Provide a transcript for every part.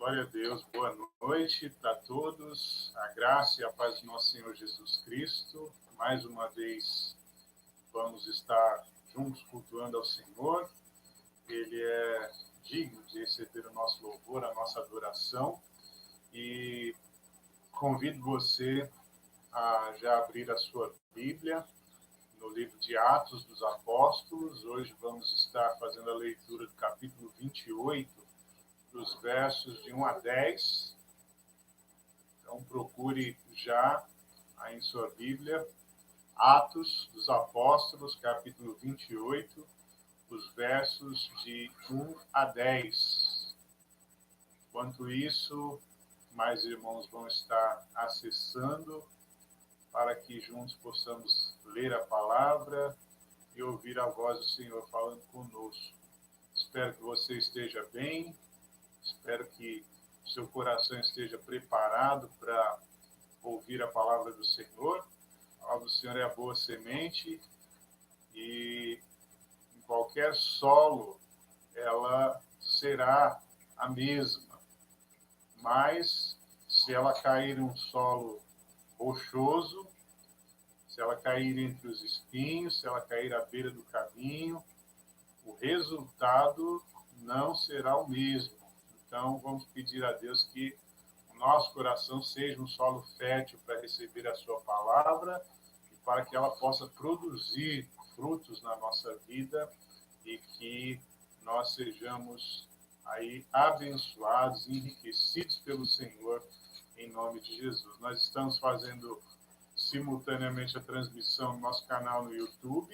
Glória a Deus, boa noite para todos. A graça e a paz do nosso Senhor Jesus Cristo. Mais uma vez vamos estar juntos cultuando ao Senhor. Ele é digno de receber o nosso louvor, a nossa adoração. E convido você a já abrir a sua Bíblia no livro de Atos dos Apóstolos. Hoje vamos estar fazendo a leitura do capítulo 28, dos versos de 1 a 10. Então, procure já aí em sua Bíblia, Atos dos Apóstolos, capítulo 28, os versos de 1 a 10. Enquanto isso, mais irmãos vão estar acessando para que juntos possamos ler a palavra e ouvir a voz do Senhor falando conosco. Espero que você esteja bem. Espero que o seu coração esteja preparado para ouvir a palavra do Senhor. A palavra do Senhor é a boa semente e em qualquer solo ela será a mesma. Mas se ela cair em um solo rochoso, se ela cair entre os espinhos, se ela cair à beira do caminho, o resultado não será o mesmo. Então, vamos pedir a Deus que o nosso coração seja um solo fértil para receber a sua palavra e para que ela possa produzir frutos na nossa vida e que nós sejamos aí abençoados, enriquecidos pelo Senhor, em nome de Jesus. Nós estamos fazendo simultaneamente a transmissão no nosso canal no YouTube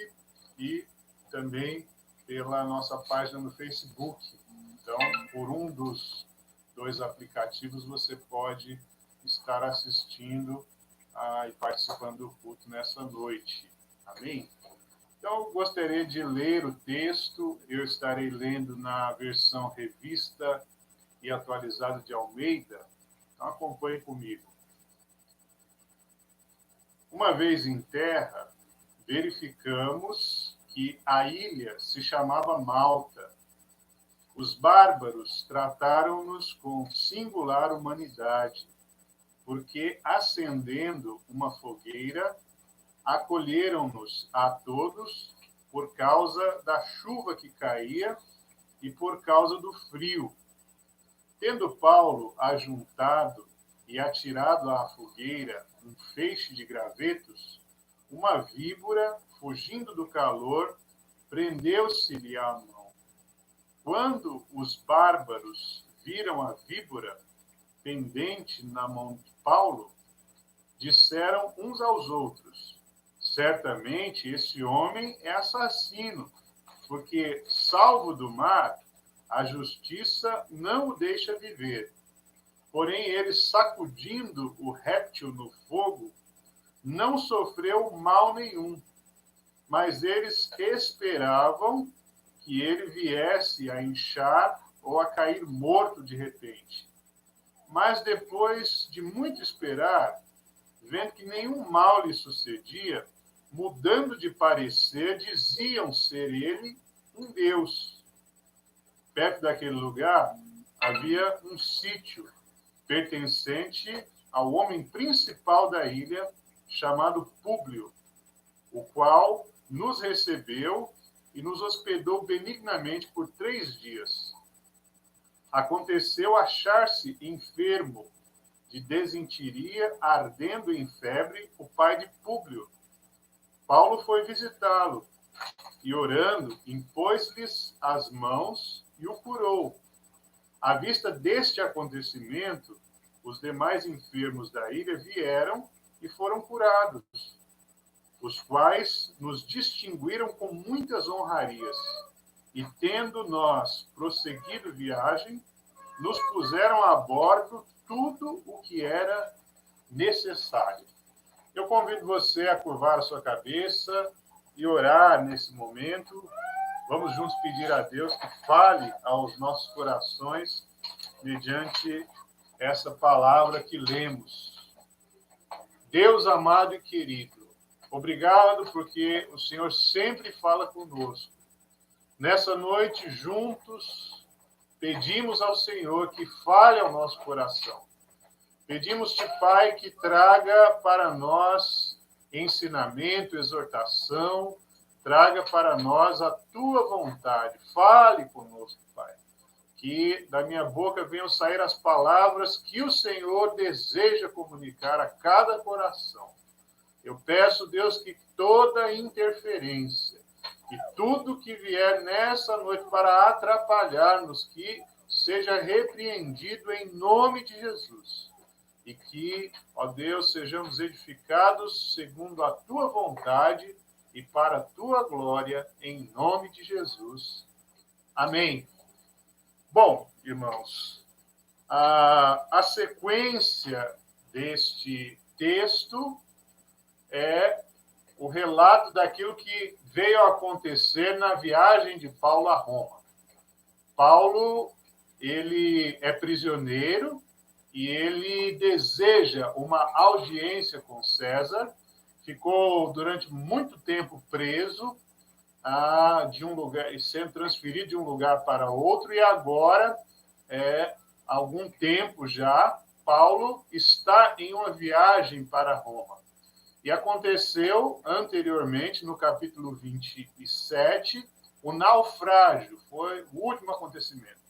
e também pela nossa página no Facebook. Então, por um dos dois aplicativos, você pode estar assistindo e participando do culto nessa noite. Amém? Então, eu gostaria de ler o texto. Eu estarei lendo na versão revista e atualizada de Almeida. Então, acompanhe comigo. Uma vez em terra, verificamos que a ilha se chamava Malta. Os bárbaros trataram-nos com singular humanidade, porque, acendendo uma fogueira, acolheram-nos a todos por causa da chuva que caía e por causa do frio. Tendo Paulo ajuntado e atirado à fogueira um feixe de gravetos, uma víbora, fugindo do calor, prendeu-se-lhe à mão. Quando os bárbaros viram a víbora pendente na mão de Paulo, disseram uns aos outros: certamente esse homem é assassino, porque, salvo do mar, a justiça não o deixa viver. Porém, ele, sacudindo o réptil no fogo, não sofreu mal nenhum, mas eles esperavam que ele viesse a inchar ou a cair morto de repente. Mas depois de muito esperar, vendo que nenhum mal lhe sucedia, mudando de parecer, diziam ser ele um deus. Perto daquele lugar havia um sítio pertencente ao homem principal da ilha, chamado Públio, o qual nos recebeu e nos hospedou benignamente por 3 dias. Aconteceu achar-se enfermo de desinteria, ardendo em febre, o pai de Públio. Paulo foi visitá-lo e, orando, impôs-lhes as mãos e o curou. À vista deste acontecimento, os demais enfermos da ilha vieram e foram curados, os quais nos distinguiram com muitas honrarias. E, tendo nós prosseguido viagem, nos puseram a bordo tudo o que era necessário. Eu convido você a curvar a sua cabeça e orar nesse momento. Vamos juntos pedir a Deus que fale aos nossos corações mediante essa palavra que lemos. Deus amado e querido, obrigado porque o Senhor sempre fala conosco. Nessa noite, juntos, pedimos ao Senhor que fale ao nosso coração. Pedimos-te, Pai, que traga para nós ensinamento, exortação, traga para nós a tua vontade. Fale conosco, Pai. Que da minha boca venham sair as palavras que o Senhor deseja comunicar a cada coração. Eu peço, Deus, que toda interferência, que tudo que vier nessa noite para atrapalhar-nos, que seja repreendido em nome de Jesus. E que, ó Deus, sejamos edificados segundo a tua vontade e para a tua glória, em nome de Jesus. Amém. Bom, irmãos, a sequência deste texto é o relato daquilo que veio a acontecer na viagem de Paulo a Roma. Paulo, ele é prisioneiro e ele deseja uma audiência com César. Ficou durante muito tempo preso de um lugar, sendo transferido de um lugar para outro, e agora, algum tempo já, Paulo está em uma viagem para Roma. E aconteceu anteriormente, no capítulo 27, o naufrágio, foi o último acontecimento.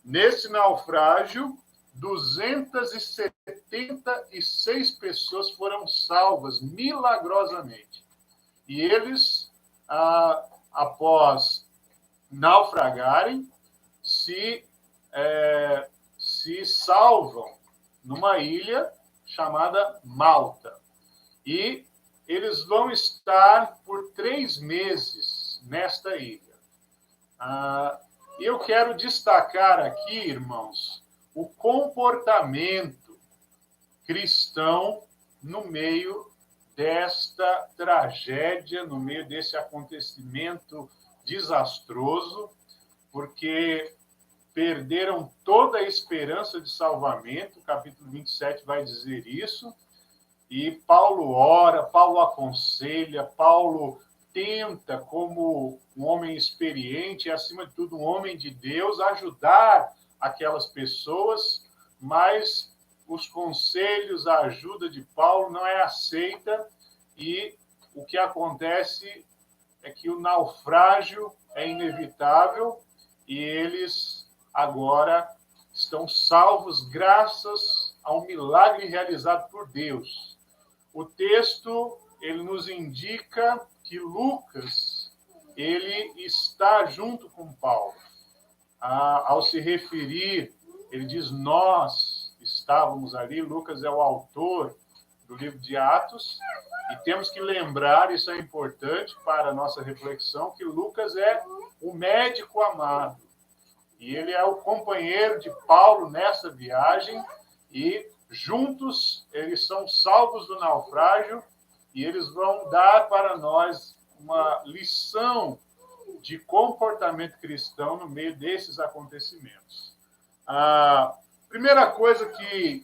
Nesse naufrágio, 276 pessoas foram salvas milagrosamente. E eles, após naufragarem, se salvam numa ilha chamada Malta. E eles vão estar por 3 meses nesta ilha. Eu quero destacar aqui, irmãos, o comportamento cristão no meio desta tragédia, no meio desse acontecimento desastroso, porque perderam toda a esperança de salvamento. O capítulo 27 vai dizer isso. E Paulo ora, Paulo aconselha, Paulo tenta, como um homem experiente e, acima de tudo, um homem de Deus, ajudar aquelas pessoas, mas os conselhos, a ajuda de Paulo não é aceita, e o que acontece é que o naufrágio é inevitável e eles agora estão salvos graças a um milagre realizado por Deus. O texto, ele nos indica que Lucas, ele está junto com Paulo. Ao se referir, ele diz, nós estávamos ali. Lucas é o autor do livro de Atos, e temos que lembrar, isso é importante para a nossa reflexão, que Lucas é o médico amado, e ele é o companheiro de Paulo nessa viagem, e juntos eles são salvos do naufrágio, e eles vão dar para nós uma lição de comportamento cristão no meio desses acontecimentos. A primeira coisa que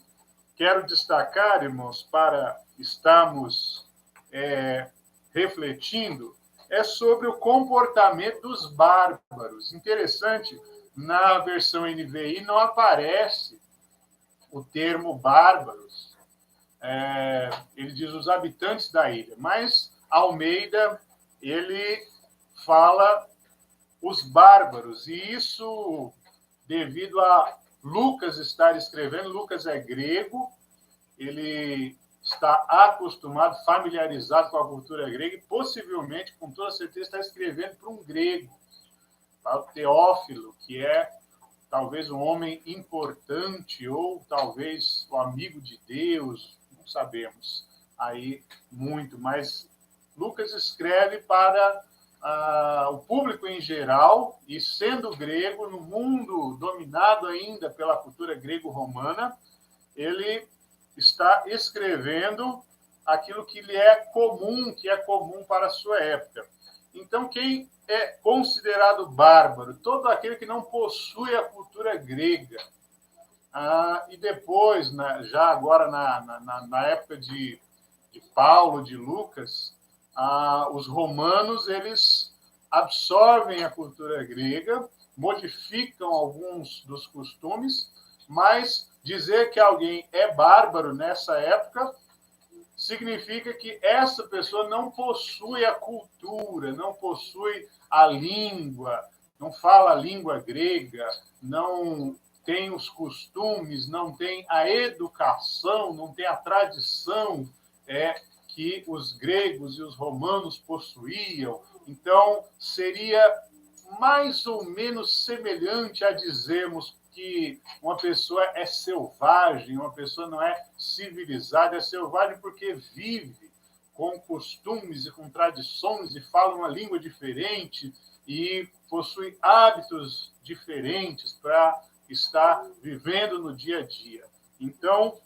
quero destacar, irmãos, para estarmos refletindo, é sobre o comportamento dos bárbaros. Interessante, na versão NVI não aparece o termo bárbaros. Ele diz os habitantes da ilha, mas Almeida, ele fala os bárbaros, e isso devido a Lucas estar escrevendo. Lucas é grego, ele está acostumado, familiarizado com a cultura grega, e possivelmente, com toda certeza, está escrevendo para um grego, para o Teófilo, que é talvez um homem importante, ou talvez o amigo de Deus, não sabemos aí muito, mas Lucas escreve para o público em geral, e sendo grego, no mundo dominado ainda pela cultura grego-romana, ele está escrevendo aquilo que lhe é comum, que é comum para a sua época. Então, quem é considerado bárbaro? Todo aquele que não possui a cultura grega. E depois, já agora na época de Paulo, de Lucas, os romanos, eles absorvem a cultura grega modificam alguns dos costumes, mas dizer que alguém é bárbaro nessa época significa que essa pessoa não possui a cultura, não possui a língua, não fala a língua grega, não tem os costumes, não tem a educação, não tem a tradição que os gregos e os romanos possuíam. Então, seria mais ou menos semelhante a dizermos que uma pessoa é selvagem, uma pessoa não é civilizada, é selvagem porque vive com costumes e com tradições e fala uma língua diferente e possui hábitos diferentes para estar vivendo no dia a dia. Então,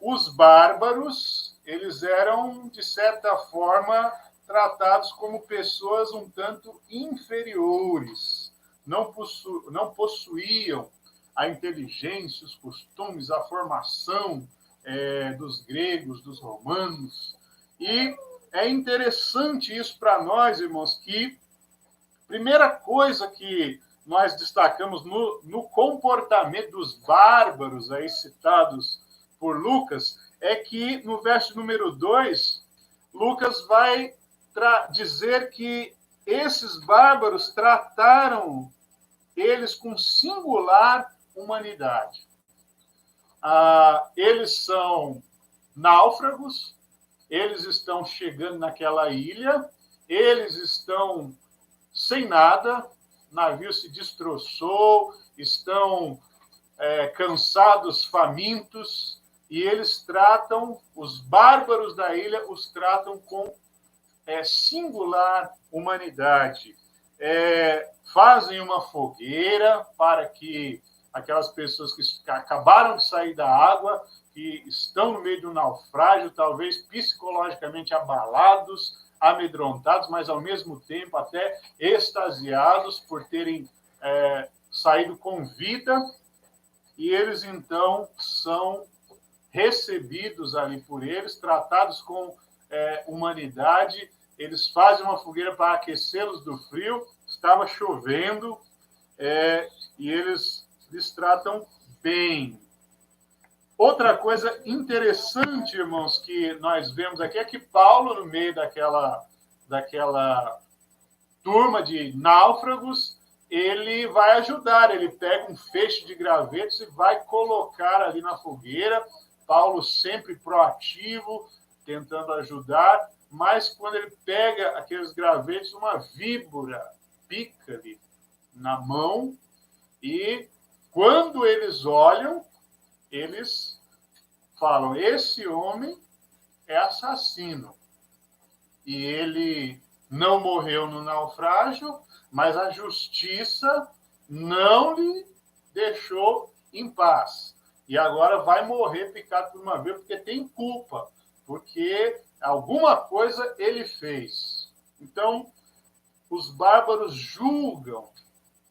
os bárbaros, eles eram, de certa forma, tratados como pessoas um tanto inferiores, não possuíam a inteligência, os costumes, a formação dos gregos, dos romanos. E é interessante isso para nós, irmãos, que a primeira coisa que nós destacamos no comportamento dos bárbaros aí citados por Lucas é que no verso número 2, Lucas vai dizer que esses bárbaros trataram eles com singular humanidade. Eles são náufragos, eles estão chegando naquela ilha, eles estão sem nada, o navio se destroçou, estão cansados, famintos, e eles tratam, os bárbaros da ilha os tratam com singular humanidade. Fazem uma fogueira para que aquelas pessoas que acabaram de sair da água, que estão no meio do naufrágio, talvez psicologicamente abalados, amedrontados, mas ao mesmo tempo até extasiados por terem saído com vida, e eles então são recebidos ali por eles, tratados com humanidade. Eles fazem uma fogueira para aquecê-los do frio, estava chovendo, e eles lhes tratam bem. Outra coisa interessante, irmãos, que nós vemos aqui é que Paulo, no meio daquela turma de náufragos, ele vai ajudar, ele pega um feixe de gravetos e vai colocar ali na fogueira. Paulo sempre proativo, tentando ajudar, mas quando ele pega aqueles gravetos, uma víbora pica-lhe na mão, e quando eles olham, eles falam: esse homem é assassino. E ele não morreu no naufrágio, mas a justiça não lhe deixou em paz. E agora vai morrer picado por uma víbora porque tem culpa, porque alguma coisa ele fez. Então, os bárbaros julgam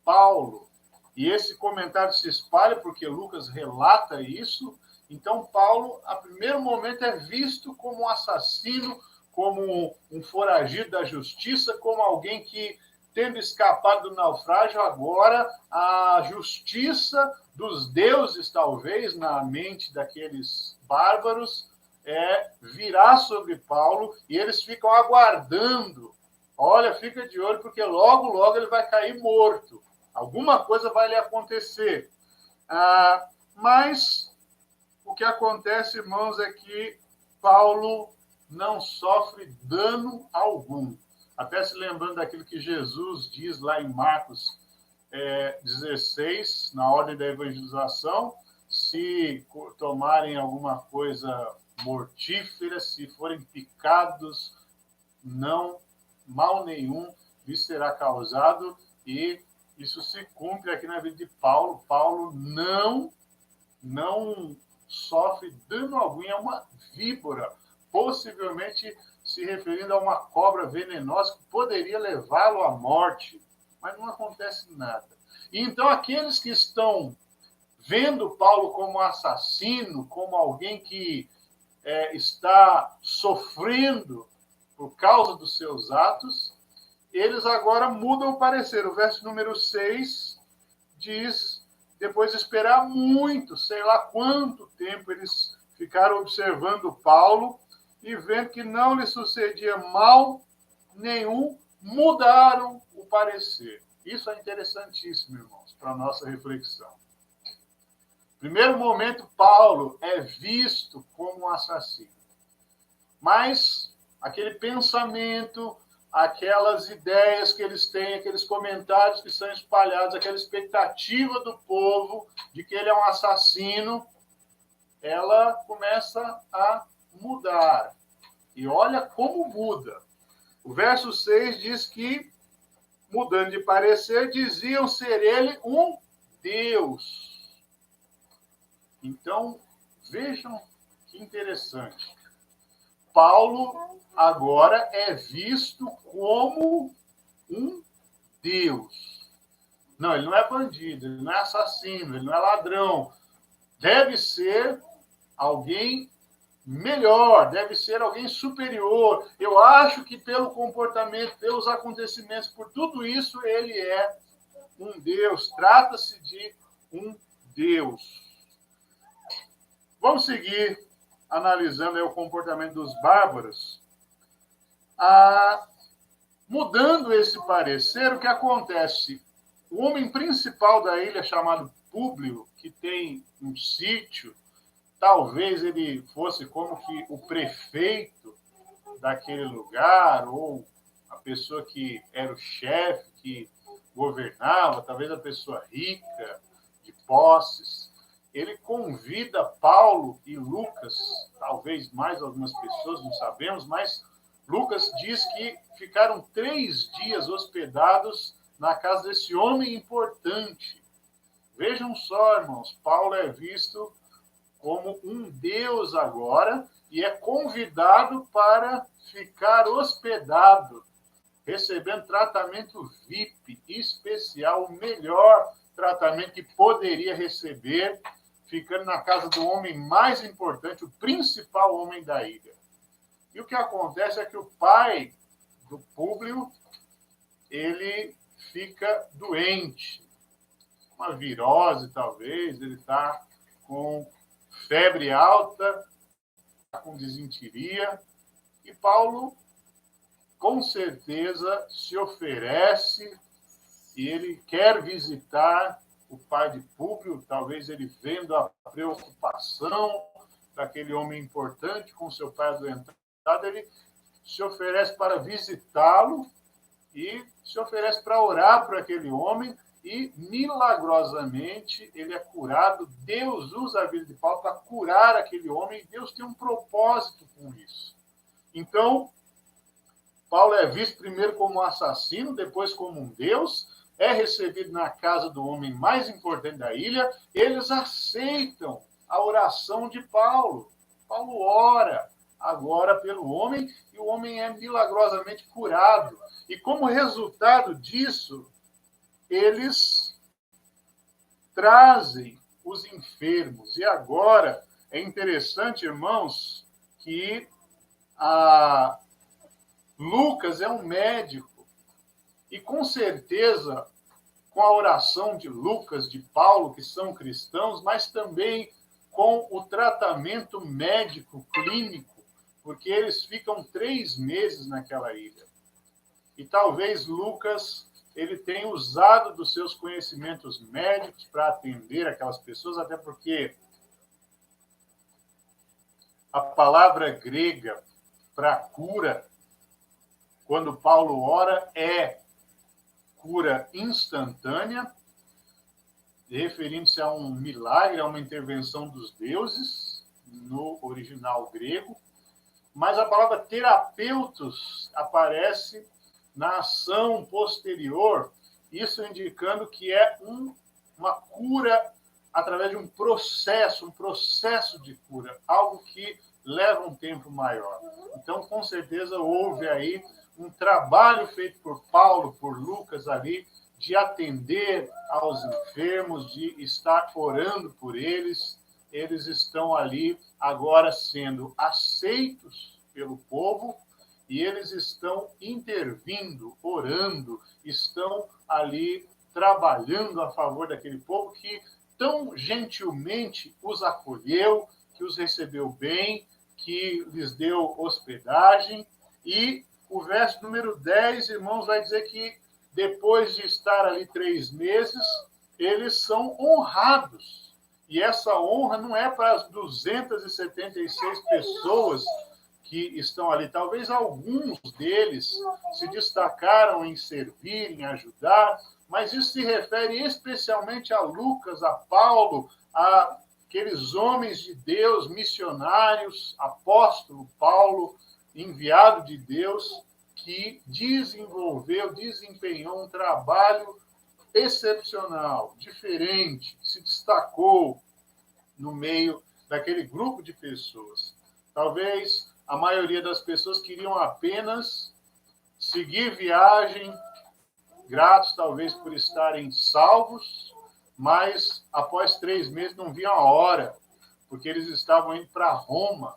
Paulo, e esse comentário se espalha porque Lucas relata isso. Então, Paulo, a primeiro momento, é visto como um assassino, como um foragido da justiça, como alguém que, tendo escapado do naufrágio, agora a justiça dos deuses, talvez, na mente daqueles bárbaros, virá sobre Paulo, e eles ficam aguardando. Olha, fica de olho, porque logo, logo ele vai cair morto. Alguma coisa vai lhe acontecer. Mas o que acontece, irmãos, é que Paulo não sofre dano algum. Até se lembrando daquilo que Jesus diz lá em Marcos 16, na ordem da evangelização: se tomarem alguma coisa mortífera, se forem picados, não, mal nenhum lhes será causado. E isso se cumpre aqui na vida de Paulo. Paulo não sofre dano algum, é uma víbora, possivelmente se referindo a uma cobra venenosa que poderia levá-lo à morte, mas não acontece nada. E então aqueles que estão vendo Paulo como assassino, como alguém que está sofrendo por causa dos seus atos, eles agora mudam o parecer. O verso número 6 diz, depois de esperar muito, sei lá quanto tempo, eles ficaram observando Paulo e vendo que não lhe sucedia mal nenhum, mudaram o parecer. Isso é interessantíssimo, irmãos, para a nossa reflexão. Primeiro momento, Paulo é visto como um assassino. Mas aquele pensamento, aquelas ideias que eles têm, aqueles comentários que são espalhados, aquela expectativa do povo de que ele é um assassino, ela começa a mudar. E olha como muda. O verso 6 diz que, mudando de parecer, diziam ser ele um Deus. Então, vejam que interessante. Paulo agora é visto como um Deus. Não, ele não é bandido, ele não é assassino, ele não é ladrão. Deve ser alguém melhor, deve ser alguém superior. Eu acho que pelo comportamento, pelos acontecimentos, por tudo isso, ele é um Deus. Trata-se de um Deus. Vamos seguir analisando aí o comportamento dos bárbaros. Mudando esse parecer, o que acontece? O homem principal da ilha, chamado Públio, que tem um sítio, talvez ele fosse como que o prefeito daquele lugar, ou a pessoa que era o chefe, que governava, talvez a pessoa rica, de posses. Ele convida Paulo e Lucas, talvez mais algumas pessoas, não sabemos, mas Lucas diz que ficaram 3 dias hospedados na casa desse homem importante. Vejam só, irmãos, Paulo é visto como um Deus agora e é convidado para ficar hospedado, recebendo tratamento VIP especial, o melhor tratamento que poderia receber, ficando na casa do homem mais importante, o principal homem da ilha. E o que acontece é que o pai do Públio, ele fica doente, uma virose talvez, ele está com febre alta, com desinteria, e Paulo, com certeza, se oferece e ele quer visitar o pai de Públio, talvez ele vendo a preocupação daquele homem importante com seu pai adoentado, ele se oferece para visitá-lo e se oferece para orar por aquele homem e, milagrosamente, ele é curado. Deus usa a vida de Paulo para curar aquele homem e Deus tem um propósito com isso. Então, Paulo é visto primeiro como um assassino, depois como um Deus, é recebido na casa do homem mais importante da ilha, eles aceitam a oração de Paulo. Paulo ora agora pelo homem e o homem é milagrosamente curado. E como resultado disso, eles trazem os enfermos. E agora é interessante, irmãos, que Lucas é um médico. E com certeza, com a oração de Lucas, de Paulo, que são cristãos, mas também com o tratamento médico, clínico, porque eles ficam 3 meses naquela ilha. E talvez Lucas ele tenha usado dos seus conhecimentos médicos para atender aquelas pessoas, até porque a palavra grega para cura, quando Paulo ora, é cura instantânea, referindo-se a um milagre, a uma intervenção dos deuses, no original grego. Mas a palavra terapeutos aparece na ação posterior, isso indicando que é uma cura através de um processo de cura, algo que leva um tempo maior. Então, com certeza, houve aí um trabalho feito por Paulo, por Lucas ali, de atender aos enfermos, de estar orando por eles. Eles estão ali agora sendo aceitos pelo povo e eles estão intervindo, orando, estão ali trabalhando a favor daquele povo que tão gentilmente os acolheu, que os recebeu bem, que lhes deu hospedagem. E o verso número 10, irmãos, vai dizer que depois de estar ali 3 meses, eles são honrados. E essa honra não é para as 276 pessoas que estão ali. Talvez alguns deles se destacaram em servir, em ajudar, mas isso se refere especialmente a Lucas, a Paulo, a aqueles homens de Deus, missionários, apóstolo Paulo, enviado de Deus, que desempenhou um trabalho excepcional, diferente, se destacou no meio daquele grupo de pessoas. Talvez a maioria das pessoas queriam apenas seguir viagem, gratos talvez por estarem salvos, mas após 3 meses não viam a hora, porque eles estavam indo para Roma,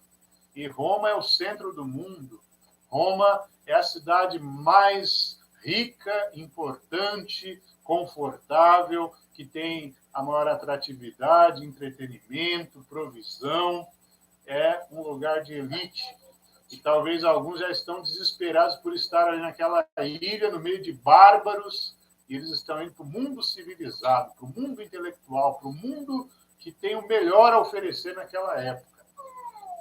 e Roma é o centro do mundo. Roma é a cidade mais rica, importante, confortável, que tem a maior atratividade, entretenimento, provisão. É um lugar de elite. E talvez alguns já estão desesperados por estar ali naquela ilha, no meio de bárbaros, e eles estão indo para o mundo civilizado, para o mundo intelectual, para o mundo que tem o melhor a oferecer naquela época.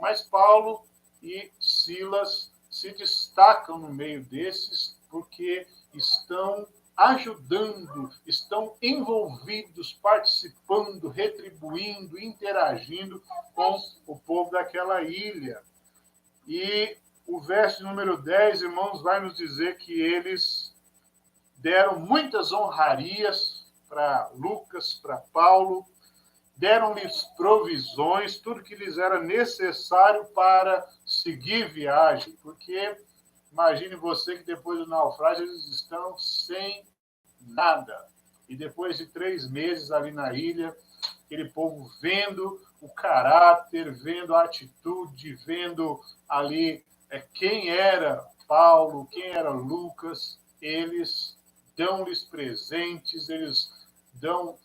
Mas Paulo e Silas se destacam no meio desses porque estão ajudando, estão envolvidos, participando, retribuindo, interagindo com o povo daquela ilha. E o verso número 10, irmãos, vai nos dizer que eles deram muitas honrarias para Lucas, para Paulo, deram-lhes provisões, tudo que lhes era necessário para seguir viagem, porque imagine você que depois do naufrágio eles estão sem nada. E depois de 3 meses ali na ilha, aquele povo vendo o caráter, vendo a atitude, vendo ali quem era Paulo, quem era Lucas, eles dão-lhes presentes, eles dão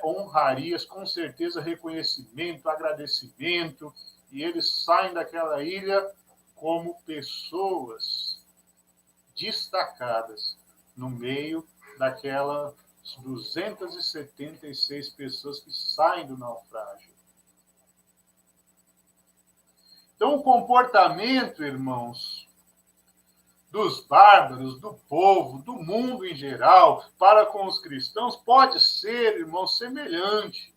honrarias, com certeza reconhecimento, agradecimento, e eles saem daquela ilha como pessoas destacadas no meio daquelas 276 pessoas que saem do naufrágio. Então, o comportamento, irmãos, dos bárbaros, do povo, do mundo em geral, para com os cristãos, pode ser, irmãos, semelhante.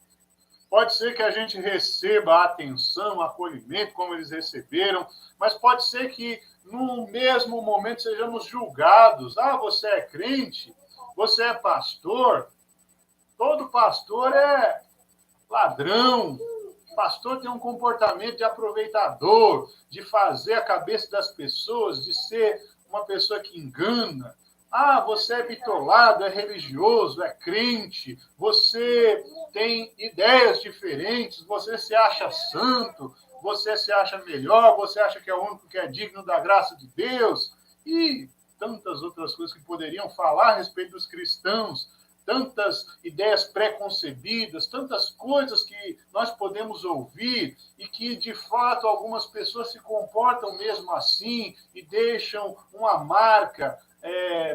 Pode ser que a gente receba a atenção, o acolhimento, como eles receberam, mas pode ser que, no mesmo momento, sejamos julgados. Ah, você é crente? Você é pastor? Todo pastor é ladrão. O pastor tem um comportamento de aproveitador, de fazer a cabeça das pessoas, de ser uma pessoa que engana. Ah, você é bitolado, é religioso, é crente, você tem ideias diferentes, você se acha santo, você se acha melhor, você acha que é o único que é digno da graça de Deus, e tantas outras coisas que poderiam falar a respeito dos cristãos, tantas ideias preconcebidas, tantas coisas que nós podemos ouvir e que, de fato, algumas pessoas se comportam mesmo assim e deixam uma marca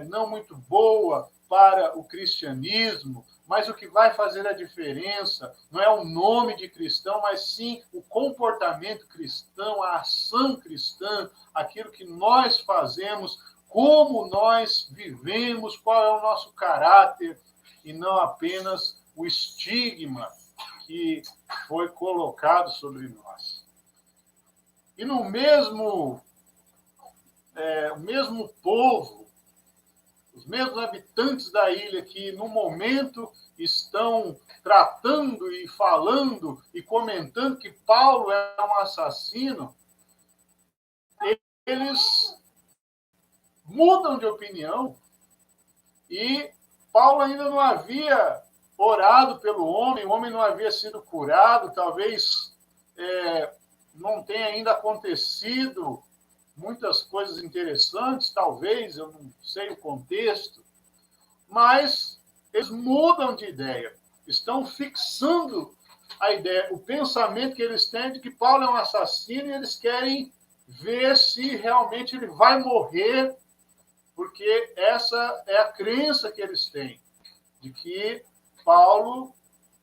não muito boa para o cristianismo, mas o que vai fazer a diferença não é o nome de cristão, mas sim o comportamento cristão, a ação cristã, aquilo que nós fazemos, como nós vivemos, qual é o nosso caráter, e não apenas o estigma que foi colocado sobre nós. E no mesmo povo, os mesmos habitantes da ilha que, no momento, estão tratando e falando e comentando que Paulo é um assassino, eles mudam de opinião e Paulo ainda não havia orado pelo homem, o homem não havia sido curado, talvez não tenha ainda acontecido muitas coisas interessantes, talvez, eu não sei o contexto, mas eles mudam de ideia, estão fixando a ideia, o pensamento que eles têm de que Paulo é um assassino e eles querem ver se realmente ele vai morrer, porque essa é a crença que eles têm, de que Paulo,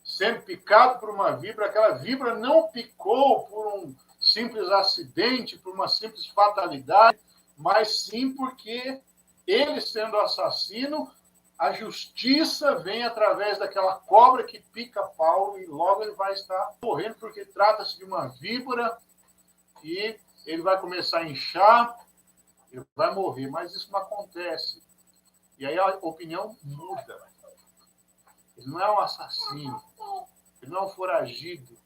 sendo picado por uma víbora, aquela víbora não picou por um simples acidente, por uma simples fatalidade, mas sim porque ele, sendo assassino, a justiça vem através daquela cobra que pica Paulo e logo ele vai estar morrendo, porque trata-se de uma víbora e ele vai começar a inchar, ele vai morrer, mas isso não acontece. E aí a opinião muda. Ele não é um assassino, ele não é um foragido,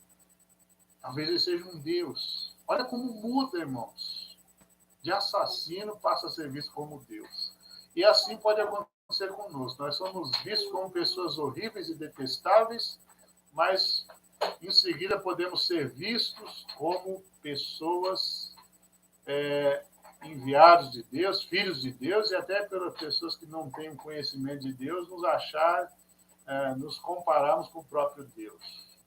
talvez ele seja um Deus. Olha como muda, irmãos. De assassino passa a ser visto como Deus. E assim pode acontecer conosco. Nós somos vistos como pessoas horríveis e detestáveis, mas em seguida podemos ser vistos como pessoas enviados de Deus, filhos de Deus, e até pelas pessoas que não têm conhecimento de Deus, nos compararmos com o próprio Deus,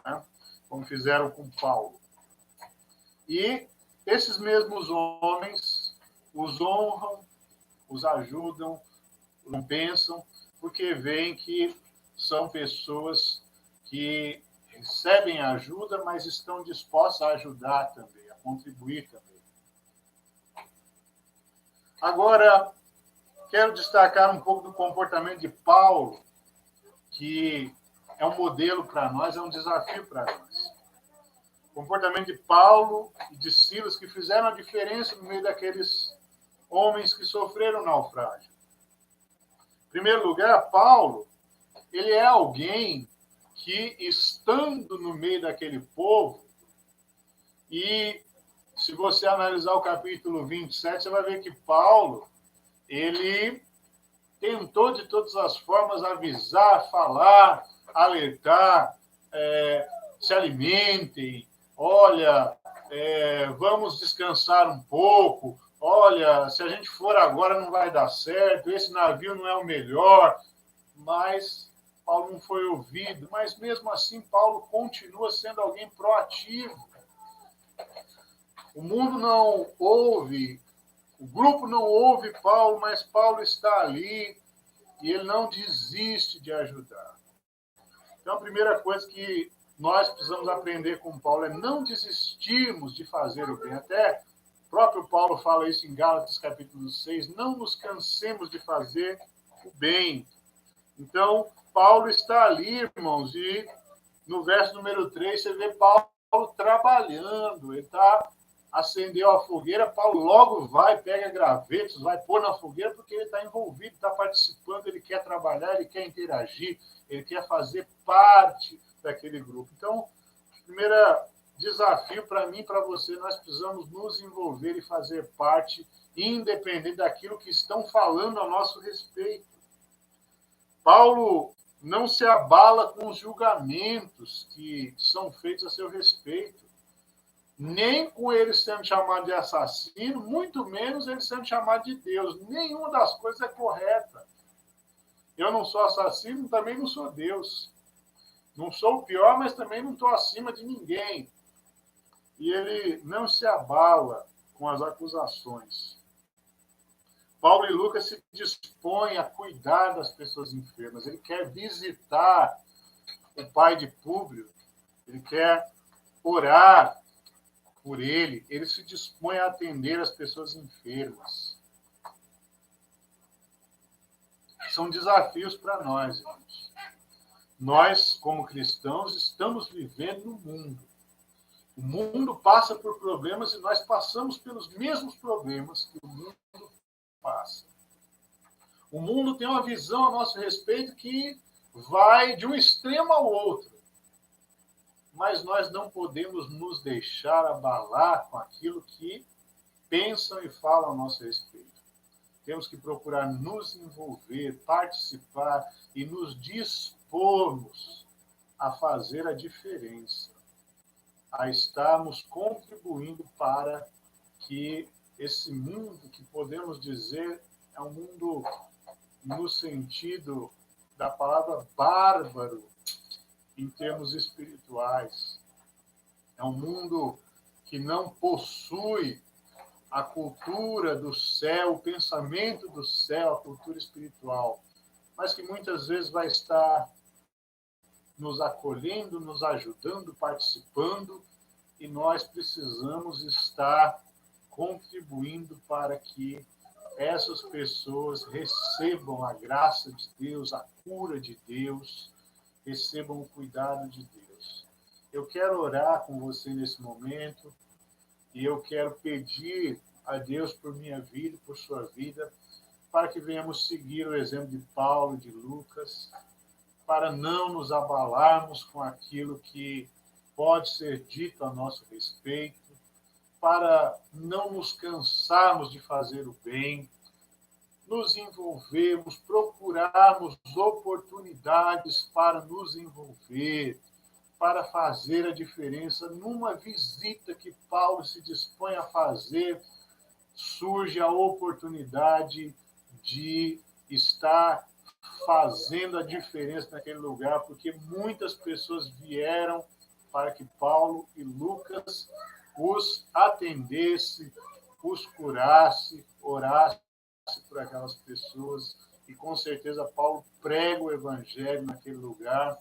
né? Como fizeram com Paulo. E esses mesmos homens os honram, os ajudam, os pensam, porque veem que são pessoas que recebem ajuda, mas estão dispostas a ajudar também, a contribuir também. Agora, quero destacar um pouco do comportamento de Paulo, que é um modelo para nós, é um desafio para nós. O comportamento de Paulo e de Silas, que fizeram a diferença no meio daqueles homens que sofreram naufrágio. Em primeiro lugar, Paulo, ele é alguém que, estando no meio daquele povo, e se você analisar o capítulo 27, você vai ver que Paulo, ele tentou de todas as formas avisar, falar, alertar, se alimentem, olha, vamos descansar um pouco, olha, se a gente for agora não vai dar certo, esse navio não é o melhor, mas Paulo não foi ouvido, mas mesmo assim Paulo continua sendo alguém proativo. O mundo não ouve, o grupo não ouve Paulo, mas Paulo está ali e ele não desiste de ajudar. Então, a primeira coisa que nós precisamos aprender com Paulo é não desistirmos de fazer o bem. Até o próprio Paulo fala isso em Gálatas, capítulo 6, não nos cansemos de fazer o bem. Então, Paulo está ali, irmãos, e no verso número 3, você vê Paulo trabalhando, ele acendeu a fogueira, Paulo logo vai, pega gravetos, vai pôr na fogueira, porque ele está envolvido, está participando, ele quer trabalhar, ele quer interagir, ele quer fazer parte daquele grupo. Então, o primeiro desafio para mim e para você, nós precisamos nos envolver e fazer parte, independente daquilo que estão falando a nosso respeito. Paulo não se abala com os julgamentos que são feitos a seu respeito, nem com ele sendo chamado de assassino, muito menos ele sendo chamado de Deus. Nenhuma das coisas é correta. Eu não sou assassino, também não sou Deus. Não sou o pior, mas também não estou acima de ninguém. E ele não se abala com as acusações. Paulo e Lucas se dispõem a cuidar das pessoas enfermas. Ele quer visitar o pai de Públio. Ele quer orar por ele. Ele se dispõe a atender as pessoas enfermas. São desafios para nós, irmãos. Nós, como cristãos, estamos vivendo no mundo. O mundo passa por problemas e nós passamos pelos mesmos problemas que o mundo passa. O mundo tem uma visão a nosso respeito que vai de um extremo ao outro. Mas nós não podemos nos deixar abalar com aquilo que pensam e falam a nosso respeito. Temos que procurar nos envolver, participar e nos dispormos a fazer a diferença, a estarmos contribuindo para que esse mundo que podemos dizer é um mundo no sentido da palavra bárbaro em termos espirituais. É um mundo que não possui a cultura do céu, o pensamento do céu, a cultura espiritual, mas que muitas vezes vai estar nos acolhendo, nos ajudando, participando, e nós precisamos estar contribuindo para que essas pessoas recebam a graça de Deus, a cura de Deus, recebam o cuidado de Deus. Eu quero orar com você nesse momento e eu quero pedir a Deus por minha vida, por sua vida, para que venhamos seguir o exemplo de Paulo e de Lucas, para não nos abalarmos com aquilo que pode ser dito a nosso respeito, para não nos cansarmos de fazer o bem, nos envolvermos, procurarmos oportunidades para nos envolver, para fazer a diferença. Numa visita que Paulo se dispõe a fazer, surge a oportunidade de estar fazendo a diferença naquele lugar, porque muitas pessoas vieram para que Paulo e Lucas os atendesse, os curasse, orasse por aquelas pessoas, e com certeza Paulo prega o evangelho naquele lugar,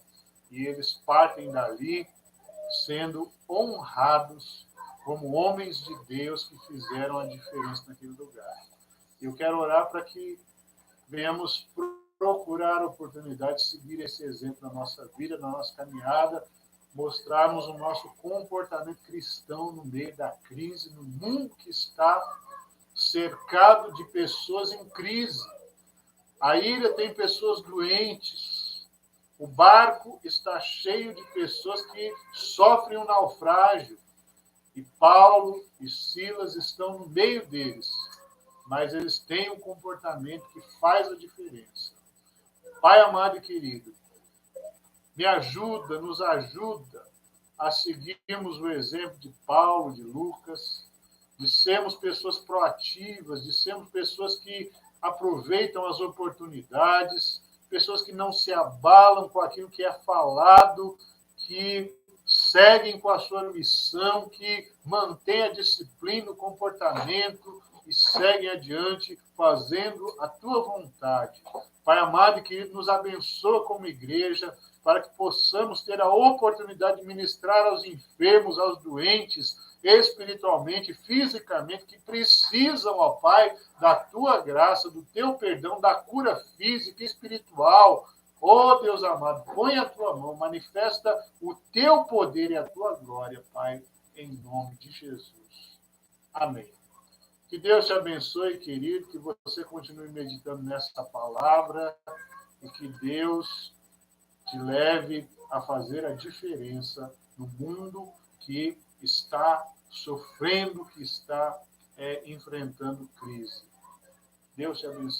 e eles partem dali sendo honrados como homens de Deus que fizeram a diferença naquele lugar. Eu quero orar para que venhamos procurar a oportunidade de seguir esse exemplo na nossa vida, na nossa caminhada, mostrarmos o nosso comportamento cristão no meio da crise, no mundo que está cercado de pessoas em crise. A ilha tem pessoas doentes. O barco está cheio de pessoas que sofrem um naufrágio. E Paulo e Silas estão no meio deles. Mas eles têm um comportamento que faz a diferença. Pai amado e querido, me ajuda, nos ajuda a seguirmos o exemplo de Paulo, de Lucas, de sermos pessoas proativas, de sermos pessoas que aproveitam as oportunidades, pessoas que não se abalam com aquilo que é falado, que seguem com a sua missão, que mantêm a disciplina, o comportamento e seguem adiante fazendo a tua vontade. Pai amado e querido, nos abençoa como igreja, para que possamos ter a oportunidade de ministrar aos enfermos, aos doentes, espiritualmente, fisicamente, que precisam, ó Pai, da tua graça, do teu perdão, da cura física e espiritual. Ó Deus amado, põe a tua mão, manifesta o teu poder e a tua glória, Pai, em nome de Jesus. Amém. Que Deus te abençoe, querido, que você continue meditando nessa palavra e que Deus te leve a fazer a diferença no mundo que está sofrendo, que está enfrentando crise. Deus te abençoe.